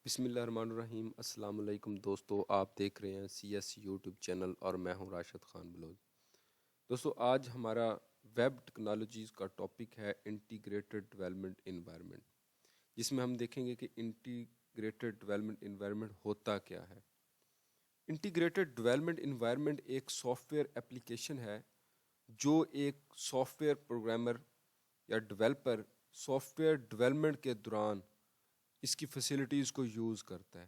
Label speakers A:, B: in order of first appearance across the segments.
A: بسم اللہ الرحمن الرحیم۔ السلام علیکم دوستو، آپ دیکھ رہے ہیں سی ایس یوٹیوب چینل اور میں ہوں راشد خان بلوچ۔ دوستو آج ہمارا ویب ٹیکنالوجیز کا ٹاپک ہے انٹیگریٹڈ ڈیولپمنٹ انوائرمنٹ، جس میں ہم دیکھیں گے کہ انٹیگریٹڈ ڈیولپمنٹ انوائرمنٹ ہوتا کیا ہے۔ انٹیگریٹڈ ڈیولپمنٹ انوائرمنٹ ایک سافٹ ویئر اپلیکیشن ہے جو ایک سافٹ ویئر پروگرامر یا ڈیولپر سافٹ ویئر ڈیولپمنٹ کے دوران اس کی فیسلٹیز کو یوز کرتا ہے۔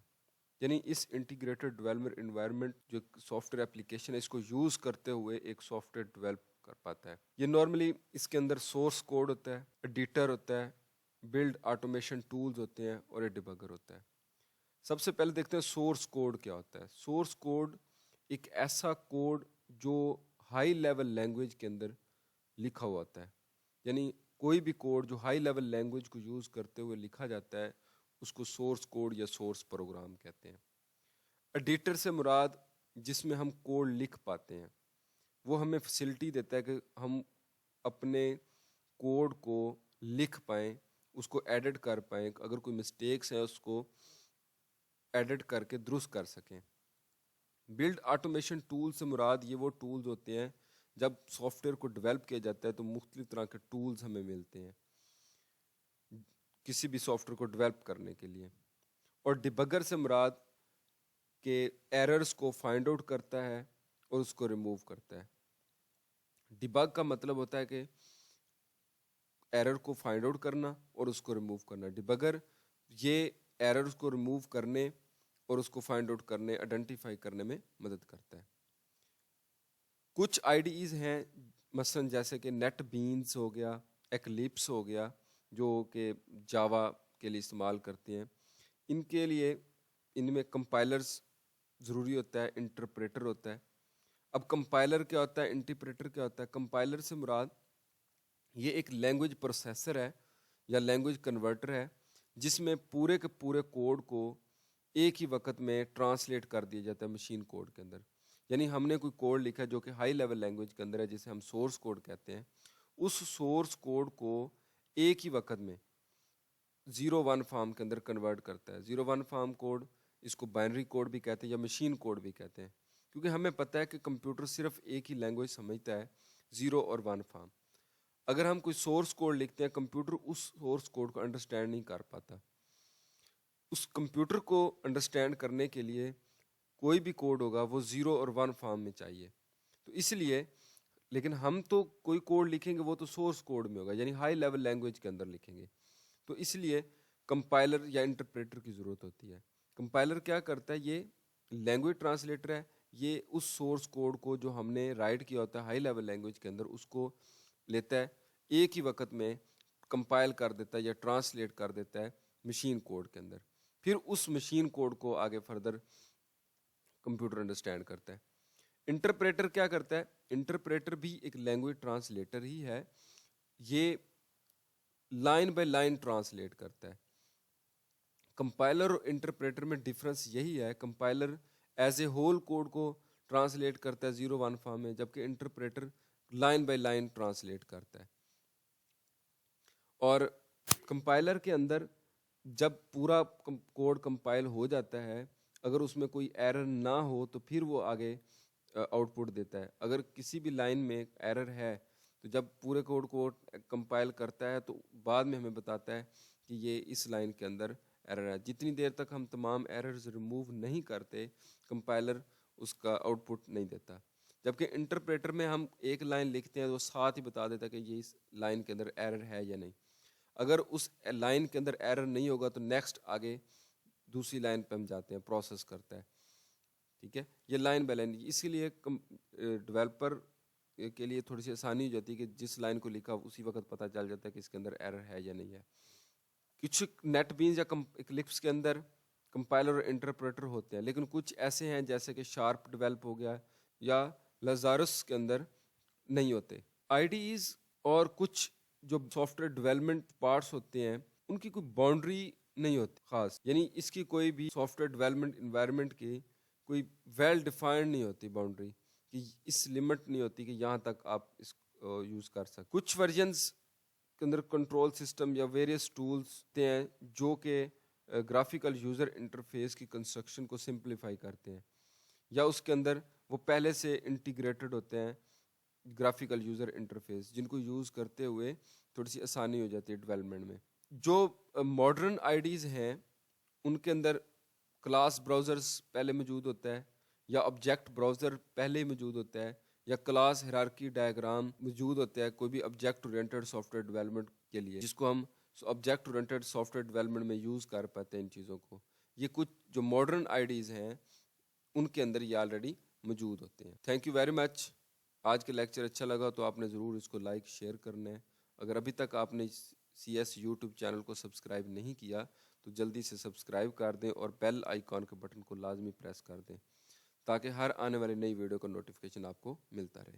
A: یعنی اس انٹیگریٹڈ ڈیولپمنٹ انوائرمنٹ جو سافٹ ویئر اپلیکیشن ہے، اس کو یوز کرتے ہوئے ایک سافٹ ویئر ڈیولپ کر پاتا ہے۔ یہ نارملی اس کے اندر سورس کوڈ ہوتا ہے، ایڈیٹر ہوتا ہے، بلڈ آٹومیشن ٹولز ہوتے ہیں اور ایک ڈیبگر ہوتا ہے۔ سب سے پہلے دیکھتے ہیں سورس کوڈ کیا ہوتا ہے۔ سورس کوڈ ایک ایسا کوڈ جو ہائی لیول لینگویج کے اندر لکھا ہوا ہوتا ہے، یعنی کوئی بھی کوڈ جو ہائی لیول لینگویج کو یوز کرتے ہوئے لکھا جاتا ہے اس کو سورس کوڈ یا سورس پروگرام کہتے ہیں۔ ایڈیٹر سے مراد جس میں ہم کوڈ لکھ پاتے ہیں، وہ ہمیں فیسلٹی دیتا ہے کہ ہم اپنے کوڈ کو لکھ پائیں، اس کو ایڈٹ کر پائیں، اگر کوئی مسٹیکس ہیں اس کو ایڈٹ کر کے درست کر سکیں۔ بلڈ آٹومیشن ٹول سے مراد یہ وہ ٹولز ہوتے ہیں جب سافٹ ویئر کو ڈیولپ کیا جاتا ہے تو مختلف طرح کے ٹولز ہمیں ملتے ہیں کسی بھی سافٹ ویئر کو ڈیولپ کرنے کے لیے۔ اور ڈیبگر سے مراد کہ ایررز کو فائنڈ آؤٹ کرتا ہے اور اس کو ریموو کرتا ہے۔ ڈیبگ کا مطلب ہوتا ہے کہ ایرر کو فائنڈ آؤٹ کرنا اور اس کو ریموو کرنا۔ ڈیبگر یہ ایررز کو ریموو کرنے اور اس کو فائنڈ آؤٹ کرنے، آئیڈینٹیفائی کرنے میں مدد کرتا ہے۔ کچھ آئیڈیز ہیں مثلا جیسے کہ نیٹ بینز ہو گیا، ایکلپس ہو گیا جو کہ جاوا کے لیے استعمال کرتے ہیں۔ ان کے لیے ان میں کمپائلرز ضروری ہوتا ہے، انٹرپریٹر ہوتا ہے۔ اب کمپائلر کیا ہوتا ہے، انٹرپریٹر کیا ہوتا ہے؟ کمپائلر سے مراد یہ ایک لینگویج پروسیسر ہے یا لینگویج کنورٹر ہے جس میں پورے کے پورے کوڈ کو ایک ہی وقت میں ٹرانسلیٹ کر دیا جاتا ہے مشین کوڈ کے اندر۔ یعنی ہم نے کوئی کوڈ لکھا جو کہ ہائی لیول لینگویج کے اندر ہے، جسے ہم سورس کوڈ کہتے ہیں، اس سورس کوڈ کو ایک ہی وقت میں 0-1 فارم کے اندر کنورٹ کرتا ہے۔ 0-1 فارم کوڈ، اس کو بائنری کوڈ بھی کہتے ہیں یا مشین کوڈ بھی کہتے ہیں، کیونکہ ہمیں پتہ ہے کہ کمپیوٹر صرف ایک ہی لینگویج سمجھتا ہے، 0 اور 1 فارم۔ اگر ہم کوئی سورس کوڈ لکھتے ہیں، کمپیوٹر اس سورس کوڈ کو انڈرسٹینڈ نہیں کر پاتا۔ اس کمپیوٹر کو انڈرسٹینڈ کرنے کے لیے کوئی بھی کوڈ ہوگا وہ 0 اور 1 فارم میں چاہیے، تو اس لیے لیکن ہم تو کوئی کوڈ لکھیں گے وہ تو سورس کوڈ میں ہوگا، یعنی ہائی لیول لینگویج کے اندر لکھیں گے، تو اس لیے کمپائلر یا انٹرپریٹر کی ضرورت ہوتی ہے۔ کمپائلر کیا کرتا ہے؟ یہ لینگویج ٹرانسلیٹر ہے، یہ اس سورس کوڈ کو جو ہم نے رائٹ کیا ہوتا ہے ہائی لیول لینگویج کے اندر، اس کو لیتا ہے، ایک ہی وقت میں کمپائل کر دیتا ہے یا ٹرانسلیٹ کر دیتا ہے مشین کوڈ کے اندر، پھر اس مشین کوڈ کو آگے فردر کمپیوٹر انڈرسٹینڈ کرتا ہے۔ انٹرپریٹر کیا کرتا ہے؟ انٹرپریٹر بھی ایک لینگویج ٹرانسلیٹر ہی ہے، یہ لائن بائی لائن ٹرانسلیٹ کرتا ہے۔ کمپائلر اور انٹرپریٹر میں ڈفرنس یہی ہے، compiler as a whole code کو ٹرانسلیٹ کرتا ہے 0-1 فارم میں، جبکہ interpreter line by line translate کرتا ہے۔ اور کمپائلر کے اندر جب پورا کوڈ کمپائل ہو جاتا ہے، اگر اس میں کوئی ایرر نہ ہو تو پھر وہ آگے آؤٹ پٹ دیتا ہے۔ اگر کسی بھی لائن میں ایرر ہے تو جب پورے کوڈ کو کمپائل کرتا ہے تو بعد میں ہمیں بتاتا ہے کہ یہ اس لائن کے اندر ایرر ہے۔ جتنی دیر تک ہم تمام ایررز ریموو نہیں کرتے، کمپائلر اس کا آؤٹ پٹ نہیں دیتا۔ جبکہ انٹرپریٹر میں ہم ایک لائن لکھتے ہیں تو وہ ساتھ ہی بتا دیتا ہے کہ یہ اس لائن کے اندر ایرر ہے یا نہیں۔ اگر اس لائن کے اندر ایرر نہیں ہوگا تو نیکسٹ آگے دوسری لائن پہ ہم جاتے ہیں، پروسیس کرتا ہے، ٹھیک ہے۔ یہ لائن بائی لائن، اسی لیے ڈیولپر کے لیے تھوڑی سی آسانی ہو جاتی ہے کہ جس لائن کو لکھا اسی وقت پتہ چل جاتا ہے کہ اس کے اندر ایرر ہے یا نہیں ہے۔ کچھ نیٹ بینز یا ایکلپس کے اندر کمپائلر اور انٹرپریٹر ہوتے ہیں، لیکن کچھ ایسے ہیں جیسے کہ شارپ ڈیولپ ہو گیا یا لازارس کے اندر نہیں ہوتے۔ آئیڈیز اور کچھ جو سافٹ ویئر ڈیولپمنٹ پارٹس ہوتے ہیں ان کی کوئی باؤنڈری نہیں ہوتی خاص، یعنی اس کی کوئی بھی سافٹ ویئر ڈیولپمنٹ انوائرمنٹ کی کوئی ویل ڈیفائنڈ نہیں ہوتی باؤنڈری، کہ اس لمٹ نہیں ہوتی کہ یہاں تک آپ اس یوز کر سکتے۔ کچھ ورژنز کے اندر کنٹرول سسٹم یا ویریس ٹولز ہوتے ہیں جو کہ گرافیکل یوزر انٹرفیس کی کنسٹرکشن کو سمپلیفائی کرتے ہیں، یا اس کے اندر وہ پہلے سے انٹیگریٹڈ ہوتے ہیں گرافیکل یوزر انٹرفیس، جن کو یوز کرتے ہوئے تھوڑی سی آسانی ہو جاتی ہے ڈیولپمنٹ میں۔ جو ماڈرن آئیڈیز ہیں ان کے اندر کلاس براؤزرز پہلے موجود ہوتا ہے، یا آبجیکٹ براؤزر پہلے موجود ہوتا ہے، یا کلاس ہیرارکی ڈائیگرام موجود ہوتا ہے کوئی بھی object oriented soft where development کے لیے، جس کو ہم object oriented soft where development میں یوز کر پاتے ہیں ان چیزوں کو۔ یہ کچھ جو ماڈرن آئیڈیز ہیں ان کے اندر یہ آلریڈی موجود ہوتے ہیں۔ Thank you very much. آج کے لیکچر اچھا لگا تو آپ نے ضرور اس کو لائک شیئر کرنا ہے۔ اگر ابھی تک آپ نے سی ایس یوٹیوب چینل کو سبسکرائب نہیں کیا تو جلدی سے سبسکرائب کر دیں اور بیل آئیکن کے بٹن کو لازمی پریس کر دیں تاکہ ہر آنے والی نئی ویڈیو کا نوٹیفیکیشن آپ کو ملتا رہے۔